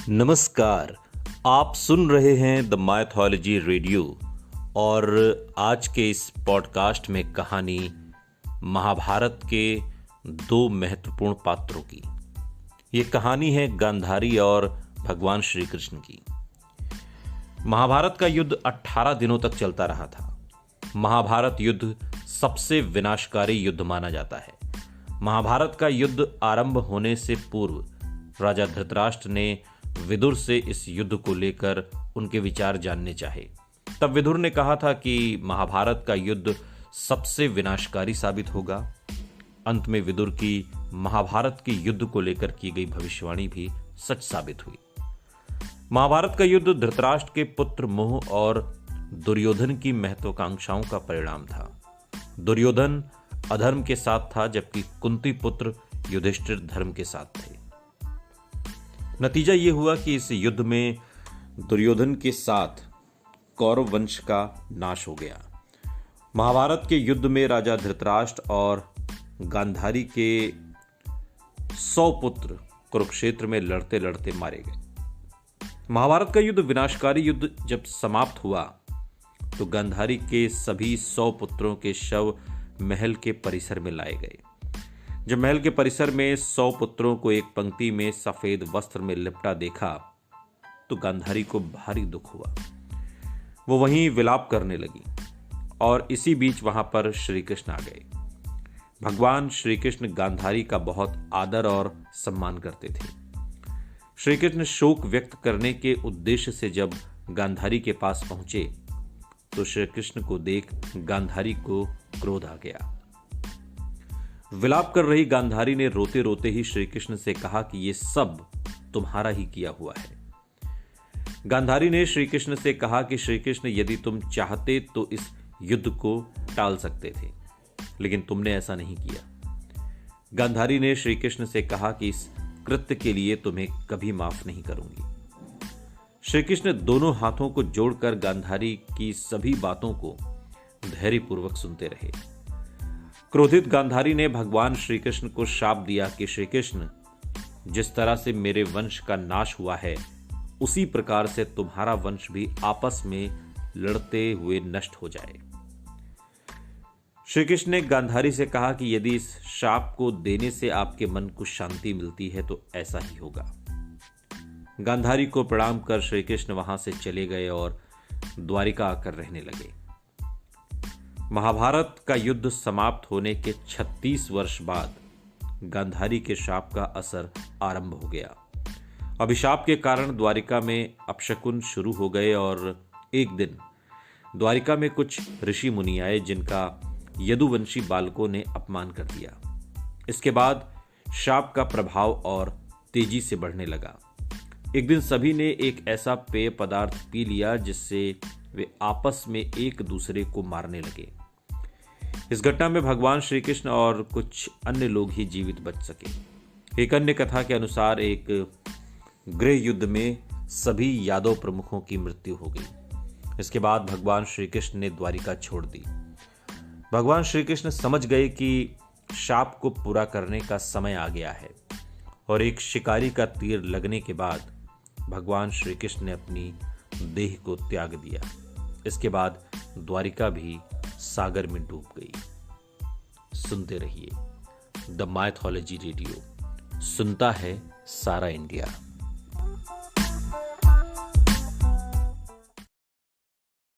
नमस्कार। आप सुन रहे हैं द माइथोलॉजी रेडियो और आज के इस पॉडकास्ट में कहानी महाभारत के दो महत्वपूर्ण पात्रों की। ये कहानी है गांधारी और भगवान श्री कृष्ण की। महाभारत का युद्ध 18 दिनों तक चलता रहा था। महाभारत युद्ध सबसे विनाशकारी युद्ध माना जाता है। महाभारत का युद्ध आरंभ होने से पूर्व राजा धृतराष्ट्र ने विदुर से इस युद्ध को लेकर उनके विचार जानने चाहे। तब विदुर ने कहा था कि महाभारत का युद्ध सबसे विनाशकारी साबित होगा। अंत में विदुर की महाभारत के युद्ध को लेकर की गई भविष्यवाणी भी सच साबित हुई। महाभारत का युद्ध धृतराष्ट्र के पुत्र मोह और दुर्योधन की महत्वाकांक्षाओं का परिणाम था। दुर्योधन अधर्म के साथ था, जबकि कुंती पुत्र युधिष्ठिर धर्म के साथ थे। नतीजा यह हुआ कि इस युद्ध में दुर्योधन के साथ कौरव वंश का नाश हो गया। महाभारत के युद्ध में राजा धृतराष्ट्र और गांधारी के 100 पुत्र कुरुक्षेत्र में लड़ते लड़ते मारे गए। महाभारत का युद्ध विनाशकारी युद्ध जब समाप्त हुआ तो गांधारी के सभी 100 पुत्रों के शव महल के परिसर में लाए गए। जब महल के परिसर में 100 पुत्रों को एक पंक्ति में सफेद वस्त्र में लिपटा देखा तो गांधारी को भारी दुख हुआ। वो वहीं विलाप करने लगी और इसी बीच वहां पर श्री कृष्ण आ गए। भगवान श्री कृष्ण गांधारी का बहुत आदर और सम्मान करते थे। श्री कृष्ण शोक व्यक्त करने के उद्देश्य से जब गांधारी के पास पहुंचे तो श्री कृष्ण को देख गांधारी को क्रोध आ गया। विलाप कर रही गांधारी ने रोते रोते ही श्री कृष्ण से कहा कि यह सब तुम्हारा ही किया हुआ है। गांधारी ने श्री कृष्ण से कहा कि श्री कृष्ण, यदि तुम चाहते तो इस युद्ध को टाल सकते थे, लेकिन तुमने ऐसा नहीं किया। गांधारी ने श्री कृष्ण से कहा कि इस कृत्य के लिए तुम्हें कभी माफ नहीं करूंगी। श्री कृष्ण दोनों हाथों को जोड़कर गांधारी की सभी बातों को धैर्यपूर्वक सुनते रहे। क्रोधित गांधारी ने भगवान श्री कृष्ण को शाप दिया कि श्री कृष्ण, जिस तरह से मेरे वंश का नाश हुआ है उसी प्रकार से तुम्हारा वंश भी आपस में लड़ते हुए नष्ट हो जाए। श्री कृष्ण ने गांधारी से कहा कि यदि इस शाप को देने से आपके मन को शांति मिलती है तो ऐसा ही होगा। गांधारी को प्रणाम कर श्री कृष्ण वहां से चले गए और द्वारिका आकर रहने लगे। महाभारत का युद्ध समाप्त होने के 36 वर्ष बाद गांधारी के शाप का असर आरंभ हो गया। अभिशाप के कारण द्वारिका में अपशकुन शुरू हो गए और एक दिन द्वारिका में कुछ ऋषि मुनि आए जिनका यदुवंशी बालकों ने अपमान कर दिया। इसके बाद शाप का प्रभाव और तेजी से बढ़ने लगा। एक दिन सभी ने एक ऐसा पेय पदार्थ पी लिया जिससे वे आपस में एक दूसरे को मारने लगे। इस घटना में भगवान श्री कृष्ण और कुछ अन्य लोग ही जीवित बच सके। एक अन्य कथा के अनुसार एक गृह युद्ध में सभी यादव प्रमुखों की मृत्यु हो गई। इसके बाद भगवान श्री कृष्ण ने द्वारिका छोड़ दी। भगवान श्री कृष्ण समझ गए कि शाप को पूरा करने का समय आ गया है और एक शिकारी का तीर लगने के बाद भगवान श्री कृष्ण ने अपनी देह को त्याग दिया। इसके बाद द्वारिका भी सागर में डूब गई। सुनते रहिए द माइथोलॉजी रेडियो, सुनता है सारा इंडिया।